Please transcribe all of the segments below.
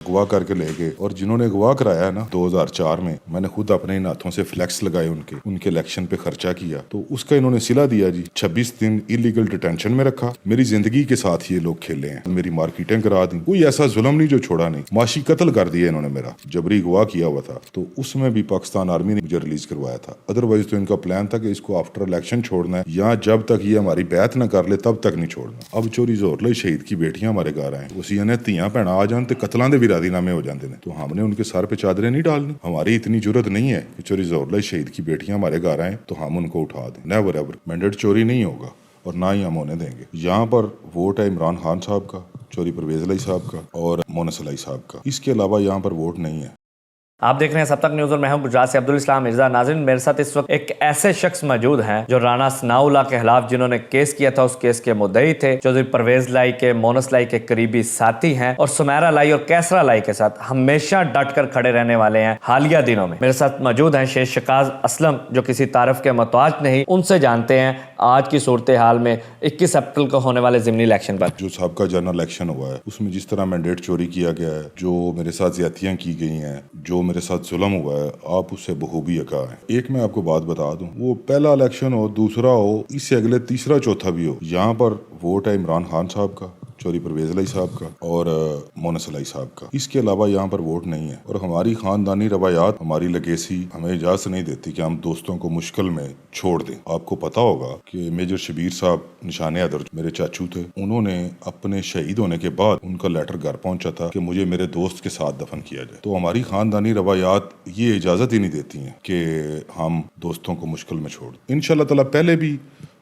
अगवा करके ले गए, और जिन्होंने अगवा कराया है ना 2004 में, मैंने खुद अपने इन हाथों से फ्लैक्स लगाए उनके इलेक्शन पे खर्चा किया, तो उसका इन्होंने सिला दिया जी। 26 दिन इलीगल डिटेंशन में रखा, मेरी जिंदगी के साथ ये लोग खेले हैं, मेरी मार्केटिंग करा दी, कोई ऐसा जुल्म नहीं जो छोड़ा नहीं, माशी कत्ल कर दिया इन्होंने मेरा, जबरी अगवा किया हुआ था, तो उसमें भी पाकिस्तान आर्मी ने मुझे रिलीज करवाया था। अदरवाइज तो इनका प्लान था कि इसको आफ्टर इलेक्शन छोड़ना है, या जब तक ये हमारी बैत ना कर ले तब तक नहीं छोड़ना। अब चोरी जोर लो शहीद की बेटियां हमारे घर आए, उसी ने तियां भैन आ जान ते कतलों के भी राजीनामे हो जाते हैं, तो हमने उनके सर पे चादरें नहीं डालनी। हमारी इतनी जरूरत नहीं है कि चोरी जोरला शहीद की बेटियां हमारे घर आए तो हम उनको उठा दें। नेवर एवर, मैंडेट चोरी नहीं होगा और ना ही हम होने देंगे। यहाँ पर वोट है इमरान खान साहब का, चोरी परवेज लाई साहब का और मोनस लाई साहब का, इसके अलावा यहाँ पर वोट नहीं है। आप देख रहे हैं सब तक न्यूज़ और मैं हूं गुजरात से अब्दुल इस्लाम मिर्जा। नाज़रीन, मेरे साथ इस वक्त एक ऐसे शख्स मौजूद हैं जो राणा सनाउल्लाह के खिलाफ जिन्होंने केस किया था उस केस के मुद्दई थे, चौधरी परवेज लाई के, मोनस लाई के करीबी साथी हैं और सुमेरा लाई और कैसरा लाई के साथ हमेशा डट कर खड़े रहने वाले हैं। हालिया दिनों में मेरे साथ मौजूद हैं शेख शकाज असलम, जो किसी तारफ के मोहताज नहीं। उनसे जानते हैं आज की सूरत हाल में 21 अप्रैल को होने वाले ज़िमनी इलेक्शन पर। जो साहब का जनरल इलेक्शन हुआ है उसमें जिस तरह मैंडेट चोरी किया गया है, जो मेरे साथ ज्यादतियां की गई हैं, जो मेरे साथ जुल्म हुआ है, आप उससे बखूबी यका है। एक मैं आपको बात बता दूं, वो पहला इलेक्शन हो, दूसरा हो, इससे अगले तीसरा चौथा भी हो, यहाँ पर वोट है इमरान खान साहब का, चौधरी परवेज लाई साहब का और मोनस लाई साहब का, इसके अलावा यहाँ पर वोट नहीं है। और हमारी खानदानी रवायात, हमारी लेगेसी हमें इजाजत नहीं देती कि हम दोस्तों को मुश्किल में छोड़ दें। आपको पता होगा कि मेजर शबीर साहब निशाने अदर मेरे चाचू थे, उन्होंने अपने शहीद होने के बाद उनका लेटर घर पहुंचा था कि मुझे मेरे दोस्त के साथ दफन किया जाए। तो हमारी खानदानी रवायात ये इजाजत ही नहीं देती हैं कि हम दोस्तों को मुश्किल में छोड़ दें। इंशाल्लाह ताला पहले भी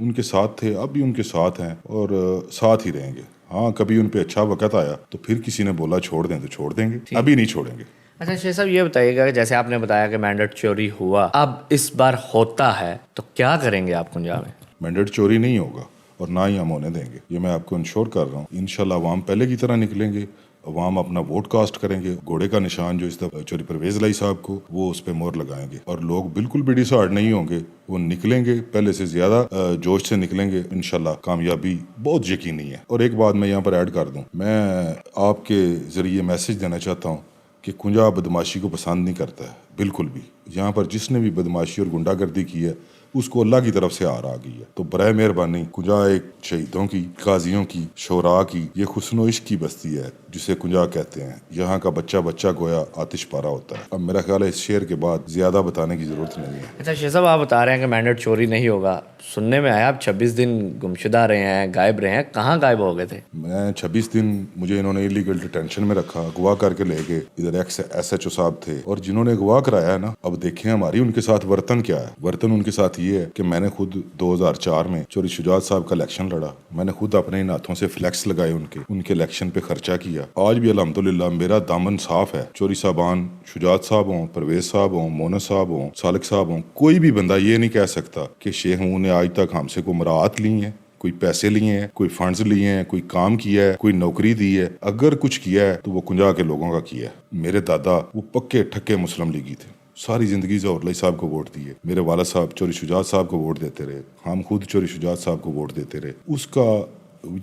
उनके साथ थे, अब भी उनके साथ हैं और साथ ही रहेंगे। हाँ, कभी उन पे अच्छा वक्त आया तो फिर किसी ने बोला छोड़ दें तो छोड़ देंगे, अभी नहीं छोड़ेंगे। अच्छा शेख साहब, ये बताइएगा कि जैसे आपने बताया कि मैंडेट चोरी हुआ, अब इस बार होता है तो क्या करेंगे आप कुंजा में? मैंडेट चोरी नहीं होगा और ना ही हम होने देंगे, ये मैं आपको इंश्योर कर रहा हूँ। इंशाल्लाह अवाम पहले की तरह निकलेंगे, अवाम अपना वोट कास्ट करेंगे, घोड़े का निशान जो इस दफा चोरी परवेज लाई साहब को, वो उस पर मोहर लगाएंगे और लोग बिल्कुल भी डिसहार्ड नहीं होंगे, वो निकलेंगे, पहले से ज्यादा जोश से निकलेंगे। इंशाल्लाह कामयाबी बहुत यकीनी है। और एक बात मैं यहाँ पर ऐड कर दूँ, मैं आपके जरिए मैसेज देना चाहता हूँ कि कुंजा बदमाशी को पसंद नहीं करता है बिल्कुल भी। यहाँ पर जिसने भी बदमाशी और गुंडागर्दी की है उसको अल्लाह की तरफ से हार आ गई है। तो बराए मेहरबानी, कुंजा एक शहीदों की, गाजियों की, शोरा की, ये खुस्नो इश्क की बस्ती है जिसे कुंजा कहते हैं। यहाँ का बच्चा बच्चा गोया आतिश पारा होता है। अब मेरा ख्याल है इस शेर के बाद ज्यादा बताने की जरूरत नहीं है। अच्छा शेख साहब, आप बता रहे हैं कि मैंडेट चोरी नहीं होगा, सुनने में आया आप 26 दिन गुमशुदा रहे हैं, गायब रहे हैं, कहाँ गायब हो गए थे? मैं 26 दिन मुझे इन्होंने इलीगल डिटेंशन में रखा, अगवा करके ले गए। इधर SHO साहब थे, और जिन्होंने अगवा कराया ना, अब देखें हमारी उनके साथ वर्तन क्या है। वर्तन उनके साथ ये है कि मैंने खुद 2004 में चोरी शुजात साहब का इलेक्शन लड़ा, मैंने खुद अपने इन हाथों से फ्लैक्स लगाए, उनके इलेक्शन पे खर्चा किया। आज भी अल्हम्दुलिल्लाह मेरा दामन साफ है। चोरी साहबान, शुजात साहब हों, परवेज साहब हों, मोनस साहब हों, सालिक साहब हों, कोई भी बंदा ये नहीं कह सकता कि शेख ने आज तक हमसे कोई मुराद ली है, कोई पैसे लिए हैं, कोई फंड्स लिए हैं, कोई काम किया है, कोई नौकरी दी है। अगर कुछ किया है तो वो कुंजा के लोगों का किया है। मेरे दादा वो पक्के ठक्के मुस्लिम लीगी थे, सारी जिंदगी ज़ोहर लाई साहब को वोट दिए, मेरे वाला साहब चोरी शुजात साहब को वोट देते रहे, हम खुद चोरी शुजात साहब को वोट देते रहे। उसका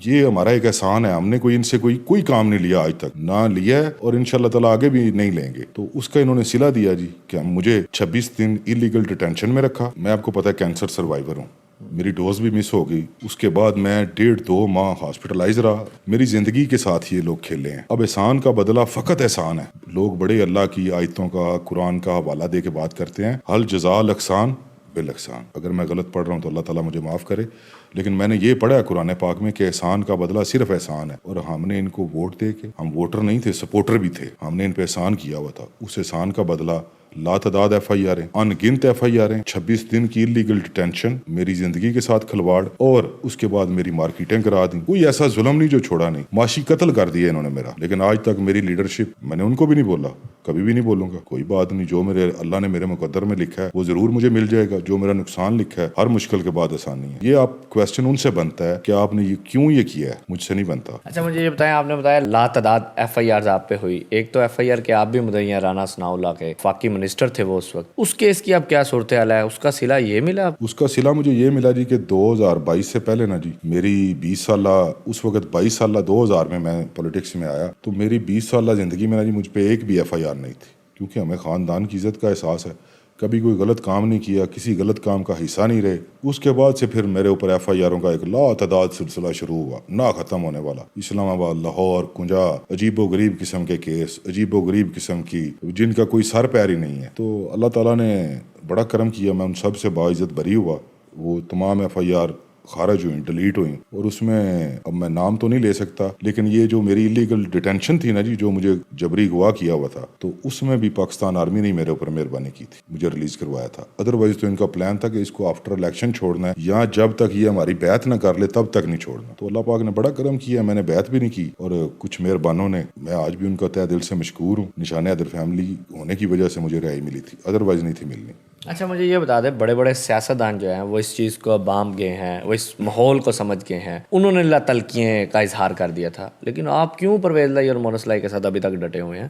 ये हमारा एक एहसान है, हमने कोई इनसे कोई काम नहीं लिया आज तक, ना लिया है और इंशाल्लाह ताला आगे भी नहीं लेंगे। तो उसका इन्होंने सिला दिया जी कि मुझे 26 दिन इलीगल डिटेंशन में रखा। मैं आपको पता है कैंसर सर्वाइवर हूँ, मेरी डोज भी मिस हो गई, उसके बाद मैं 1.5-2 माह हॉस्पिटलाइज रहा। मेरी जिंदगी के साथ ये लोग खेले हैं। अब एहसान का बदला फकत एहसान है। लोग बड़े अल्लाह की आयतों का, कुरान का हवाला दे के बात करते हैं, हल जज़ाल अहसान बिल अहसान। अगर मैं गलत पढ़ रहा हूँ तो अल्लाह ताला मुझे माफ़ करे, लेकिन मैंने ये पढ़ा है कुरान पाक में कि एहसान का बदला सिर्फ एहसान है। और हमने इनको वोट दे के, हम वोटर नहीं थे, सपोर्टर भी थे, हमने इन पे एहसान किया हुआ था। उस एहसान का बदला लातदाद FIR, अनगिनत FIR, 26 दिन की इलीगल डिटेंशन, मेरी जिंदगी के साथ खिलवाड़ और उसके बाद मेरी मार्केटिंग करा दी। कोई ऐसा जुल्म नहीं जो छोड़ा नहीं, माशी कत्ल कर दिया इन्होंने मेरा। लेकिन आज तक मेरी लीडरशिप, मैंने उनको भी नहीं बोला, कभी भी नहीं बोलूंगा। कोई बात नहीं, जो मेरे अल्लाह ने मेरे मुकद्दर में लिखा है वो जरूर मुझे मिल जाएगा। जो मेरा नुकसान लिखा है, हर मुश्किल के बाद आसानी है। ये आप क्वेश्चन उनसे बनता है कि आपने ये क्यों ये किया है, मुझसे नहीं बनता। अच्छा मुझे ये बताएं, आपने बताया लातदाद FIR आप पे हुई, एक तो FIR के आप भी मुद्दई हैं राणा सनाउल्लाह के, फाकी منسٹر تھے وہ اس وقت. اس کیس کی اب کیا صورتحال ہے؟ اس کا صلہ یہ ملا؟ اس کا صلہ مجھے یہ ملا جی کہ 2022 سے پہلے نا جی میری 20 سالہ اس وقت 22 سالہ 2000 میں پولیٹکس میں آیا تو میری 20 سالہ زندگی میں نا جی مجھ پہ ایک بھی FIR نہیں تھی، کیونکہ ہمیں خاندان کی عزت کا احساس ہے، کبھی کوئی غلط کام نہیں کیا، کسی غلط کام کا حصہ نہیں رہے. اس کے بعد سے پھر میرے اوپر FIRوں کا ایک لاتعداد سلسلہ شروع ہوا، نہ ختم ہونے والا. اسلام آباد، لاہور، کنجا، عجیب و غریب قسم کے کیس، عجیب و غریب قسم کی جن کا کوئی سر پیر ہی نہیں ہے. تو اللہ تعالیٰ نے بڑا کرم کیا، میں ان سب سے باعزت بری ہوا. وہ تمام FIR خارج ہوئیں، ڈیلیٹ ہوئیں. اور اس میں اب میں نام تو نہیں لے سکتا، لیکن یہ جو میری ایلیگل ڈیٹینشن تھی نا جی، جو مجھے جبری اغوا کیا ہوا تھا، تو اس میں بھی پاکستان آرمی نے میرے اوپر مہربانی کی تھی، مجھے ریلیز کروایا تھا. ادروائز تو ان کا پلان تھا کہ اس کو آفٹر الیکشن چھوڑنا ہے، یا جب تک یہ ہماری بیعت نہ کر لے تب تک نہیں چھوڑنا. تو اللہ پاک نے بڑا کرم کیا، میں نے بیعت بھی نہیں کی، اور کچھ مہربانوں نے، میں آج بھی ان کا تہ دل سے مشکور ہوں. نشان حیدر فیملی ہونے کی وجہ سے مجھے رہائی ملی تھی، ادروائز نہیں تھی ملنی. اچھا مجھے یہ بتا دیں، بڑے بڑے سیاستدان جو ہیں وہ اس چیز کو بام گئے ہیں، وہ اس ماحول کو سمجھ گئے ہیں، انہوں نے اللہ تلقییں کا اظہار کر دیا تھا، لیکن آپ کیوں پرویز لائی اور مونس لائی کے ساتھ ابھی تک ڈٹے ہوئے ہیں؟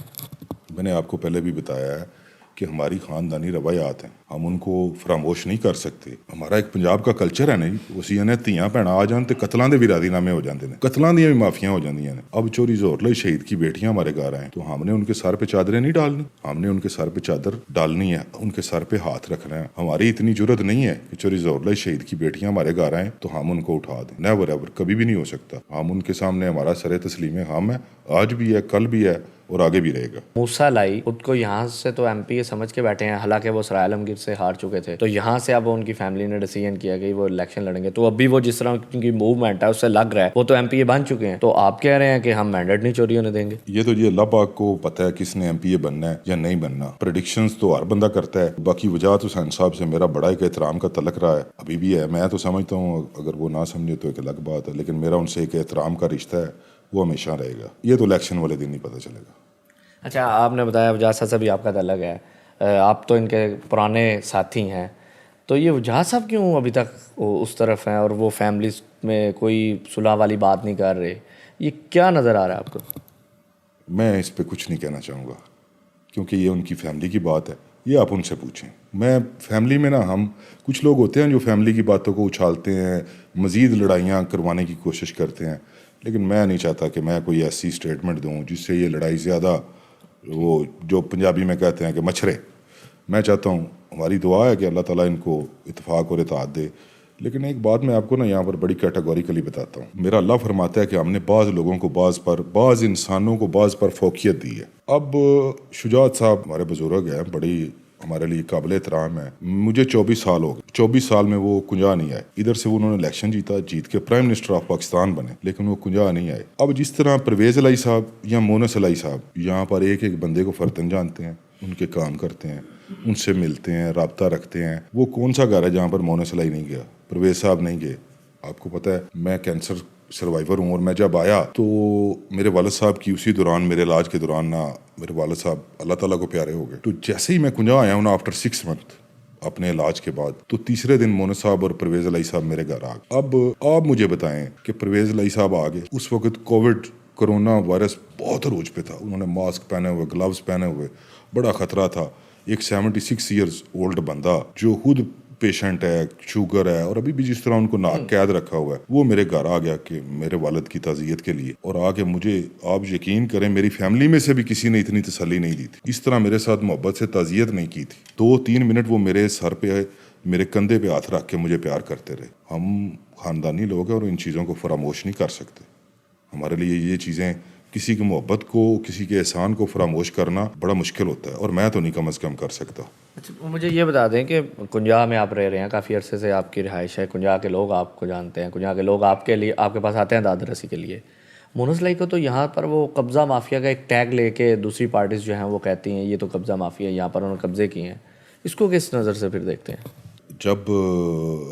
میں نے آپ کو پہلے بھی بتایا ہے کہ ہماری خاندانی روایات ہیں، ہم ان کو فراموش نہیں کر سکتے. ہمارا ایک پنجاب کا کلچر ہے نا جی، اسی نے تیاں بھੈਣਾں آ جان تے قتلاں دے بھی رادی نامے ہو جاندے نے، قتلاں دیاں بھی معافیاں ہو جاندیاں نے. اب چوری زور لئی شہید کی بیٹیاں ہمارے گھر آئیں تو ہم نے ان کے سر پہ چادریں نہیں ڈالنی، ہم نے ان کے سر پہ چادر ڈالنی ہے، ان کے سر پہ ہاتھ رکھنا ہے. ہماری اتنی جرت نہیں ہے کہ چوری زور لئی شہید کی بیٹیاں ہمارے گھر آئیں تو ہم ان کو اٹھا دیں. نیور ایور، کبھی بھی نہیں ہو سکتا. ہم ان کے سامنے ہمارا سر تسلیم خام ہے، آج بھی ہے، کل بھی ہے، اور آگے بھی رہے گا. موسیٰ لائی خود کو یہاں سے تو MP سمجھ کے بیٹھے ہیں، حالانکہ وہ سرائے عالمگیر سے ہار چکے تھے، تو یہاں سے اب ان کی فیملی نے ڈیسیژن کیا کہ وہ الیکشن لڑیں گے. تو ابھی وہ جس طرح ان کی موومنٹ ہے اس سے لگ رہا ہے وہ تو MP بن چکے ہیں، تو آپ کہہ رہے ہیں کہ ہم مینڈیٹ نہیں چوری ہونے دیں گے؟ یہ تو جی اللہ پاک کو پتہ ہے کس نے MP بننا ہے یا نہیں بننا. پریڈکشنز تو ہر بندہ کرتا ہے. باقی وجاہت حسین صاحب سے میرا بڑا ایک احترام کا تعلق رہا ہے، ابھی بھی ہے. میں تو سمجھتا ہوں اگر وہ نہ سمجھے تو ایک الگ بات ہے، لیکن میرا ان سے ایک احترام کا رشتہ ہے، وہ ہمیشہ رہے گا. یہ تو الیکشن والے دن نہیں پتہ چلے گا. اچھا آپ نے بتایا وجاہت صاحب سے بھی آپ کا تعلق ہے، آپ تو ان کے پرانے ساتھی ہیں، تو یہ وجاہت صاحب کیوں ابھی تک اس طرف ہیں اور وہ فیملیز میں کوئی صلح والی بات نہیں کر رہے؟ یہ کیا نظر آ رہا ہے آپ کو؟ میں اس پہ کچھ نہیں کہنا چاہوں گا، کیونکہ یہ ان کی فیملی کی بات ہے، یہ آپ ان سے پوچھیں. میں فیملی میں نا، ہم کچھ لوگ ہوتے ہیں جو فیملی کی باتوں کو اچھالتے ہیں، مزید لڑائیاں کروانے کی کوشش کرتے ہیں، لیکن میں نہیں چاہتا کہ میں کوئی ایسی اسٹیٹمنٹ دوں جس سے یہ لڑائی زیادہ، وہ جو پنجابی میں کہتے ہیں کہ مچھرے. میں چاہتا ہوں، ہماری دعا ہے کہ اللہ تعالیٰ ان کو اتفاق اور اتحاد دے. لیکن ایک بات میں آپ کو نا یہاں پر بڑی کیٹیگوریکلی بتاتا ہوں. میرا اللہ فرماتا ہے کہ ہم نے بعض لوگوں کو بعض انسانوں کو بعض پر فوقیت دی ہے. اب شجاعت صاحب ہمارے بزرگ ہیں، بڑی ہمارے لیے قابل احترام ہے. مجھے 24 سال ہو گئے، 24 سال میں وہ کنجا نہیں آئے. ادھر سے انہوں نے الیکشن جیت کے پرائم منسٹر آف پاکستان بنے، لیکن وہ کنجا نہیں آئے. اب جس طرح پرویز الہی صاحب یا مونس الہی صاحب یہاں پر ایک ایک بندے کو فرداً جانتے ہیں، ان کے کام کرتے ہیں، ان سے ملتے ہیں، رابطہ رکھتے ہیں. وہ کون سا گھر ہے جہاں پر مونس الہی نہیں گیا، پرویز صاحب نہیں گئے؟ آپ کو پتہ ہے میں کینسر سروائیور ہوں، اور میں جب آیا تو میرے والد صاحب کی اسی دوران، میرے علاج کے دوران نا، میرے والد صاحب اللہ تعالیٰ کو پیارے ہو گئے. تو جیسے ہی میں کنجا آیا ہوں نا، آفٹر 6 منتھ اپنے علاج کے بعد، تو تیسرے دن مونس صاحب اور پرویز الہی صاحب میرے گھر آ گئے. اب آپ مجھے بتائیں کہ پرویز الہی صاحب آ گئے، اس وقت کرونا وائرس بہت عروج پہ تھا. انہوں نے ماسک پہنے ہوئے، گلوز پہنے ہوئے، بڑا خطرہ تھا. ایک 76 ایئرز اولڈ بندہ جو خود پیشنٹ ہے، شوگر ہے، اور ابھی بھی جس طرح ان کو ناک قید رکھا ہوا ہے، وہ میرے گھر آ گیا کہ میرے والد کی تعزیت کے لیے. اور آگے مجھے، آپ یقین کریں، میری فیملی میں سے بھی کسی نے اتنی تسلی نہیں دی تھی، اس طرح میرے ساتھ محبت سے تعزیت نہیں کی تھی. 2-3 منٹ وہ میرے سر پہ، میرے کندھے پہ ہاتھ رکھ کے مجھے پیار کرتے رہے. ہم خاندانی لوگ ہیں اور ان چیزوں کو فراموش نہیں کر سکتے. ہمارے لیے یہ چیزیں، کسی کی محبت کو، کسی کے احسان کو فراموش کرنا بڑا مشکل ہوتا ہے، اور میں تو نہیں کم از کم کر سکتا. اچھا مجھے یہ بتا دیں کہ کنجا میں آپ رہ رہے ہیں، کافی عرصے سے آپ کی رہائش ہے، کنجا کے لوگ آپ کو جانتے ہیں، کنجا کے لوگ آپ کے لیے، آپ کے پاس آتے ہیں داد رسی کے لیے. مونس لائی کو تو یہاں پر وہ قبضہ مافیا کا ایک ٹیگ لے کے دوسری پارٹیز جو ہیں وہ کہتی ہیں یہ تو قبضہ مافیا ہے، یہاں پر انہوں نے قبضے کیے ہیں. اس کو کس نظر سے پھر دیکھتے ہیں؟ جب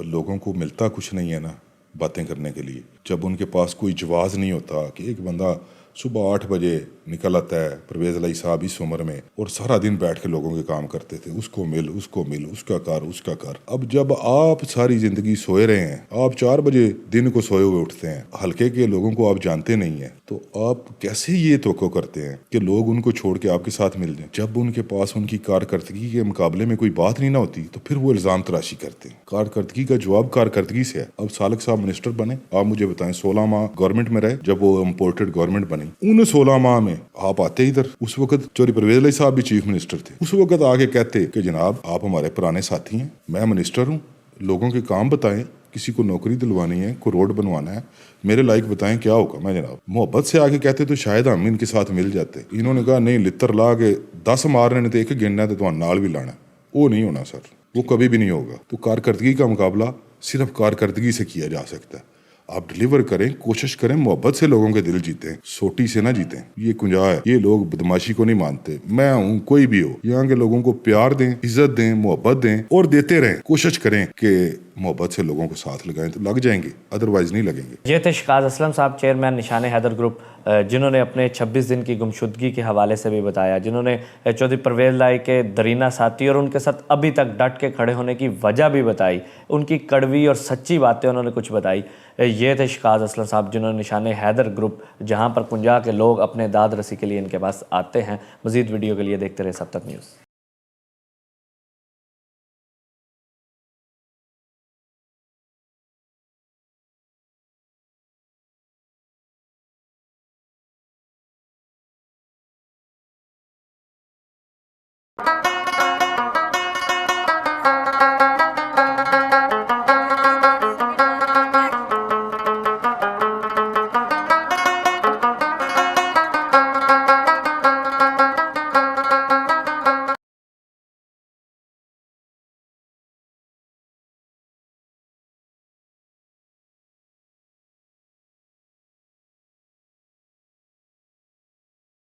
لوگوں کو ملتا کچھ نہیں ہے نا باتیں کرنے کے لیے، جب ان کے پاس کوئی جواز نہیں ہوتا کہ ایک بندہ صبح 8 بجے निकल आता है परवेज लाई साहब इस उम्र में और सारा दिन बैठ के लोगों के काम करते थे, उसको मिल उसका कर। अब जब आप सारी जिंदगी सोए रहे हैं, आप 4 बजे दिन को सोए हुए उठते हैं, हल्के के लोगों को आप जानते नहीं है, तो आप कैसे ये तवक्को करते हैं कि लोग उनको छोड़ के आपके साथ मिल जाएं? जब उनके पास उनकी कारकर्दगी के मुकाबले में कोई बात नहीं ना होती तो फिर वो इल्जाम तराशी करते हैं। कारकर्दगी का जवाब कारकर्दगी से है। अब सालक साहब मिनिस्टर बने, आप मुझे बताएं 16 माह गवर्नमेंट में रहे, जब वो इम्पोर्टेड गवर्नमेंट बनी, उन 16 माह में आप आते इधर, उस वक्त चौधरी परवेज अली साहब भी चीफ मिनिस्टर थे, उस वक्त आके कहते कि जनाब आप हमारे पुराने साथी हैं, मैं मिनिस्टर हूँ, लोगों के काम बताएं, किसी को नौकरी दिलवानी है, कोई रोड बनवाना है, मेरे लायक बताएं क्या होगा। मैं जनाब मोहब्बत से आके कहते तो शायद हम इनके साथ मिल जाते। इन्होंने कहा नहीं, लित्र ला के 10 मारने ने तो एक गिनना है, तो तुम्हारा नाल भी लाना। वो नहीं होना सर, वो कभी भी नहीं होगा। तो कारकर्दगी का मुकाबला सिर्फ कारकर्दगी से किया जा सकता है। आप डिलीवर करें, कोशिश करें, मोहब्बत से लोगों के दिल जीतें, सोटी से ना जीतें। ये कुंजा है, ये लोग बदमाशी को नहीं मानते। मैं हूँ, कोई भी हो, यहाँ के लोगों को प्यार दें, इज्जत दें, मोहब्बत दें और देते रहें। कोशिश करें कि मोहब्बत से लोगों को साथ लगाएं तो लग जाएंगे, अदरवाइज नहीं लगेंगे। ये थे शिकाज असलम साहब, चेयरमैन निशान हैदर ग्रुप, जिन्होंने अपने 26 दिन की गुमशुदगी के हवाले से भी बताया, जिन्होंने चौधरी परवेज लाई के दरीना साथी और उनके साथ अभी तक डट के खड़े होने की वजह भी बताई, उनकी कड़वी और सच्ची बातें उन्होंने कुछ बताई। ये थे शिकाज असलम साहब, जिन्होंने निशान हैदर ग्रुप, जहाँ पर कुंजा के लोग अपने दाद रसी के लिए इनके पास आते हैं। मज़ीद वीडियो के लिए देखते रहे सब तक न्यूज़।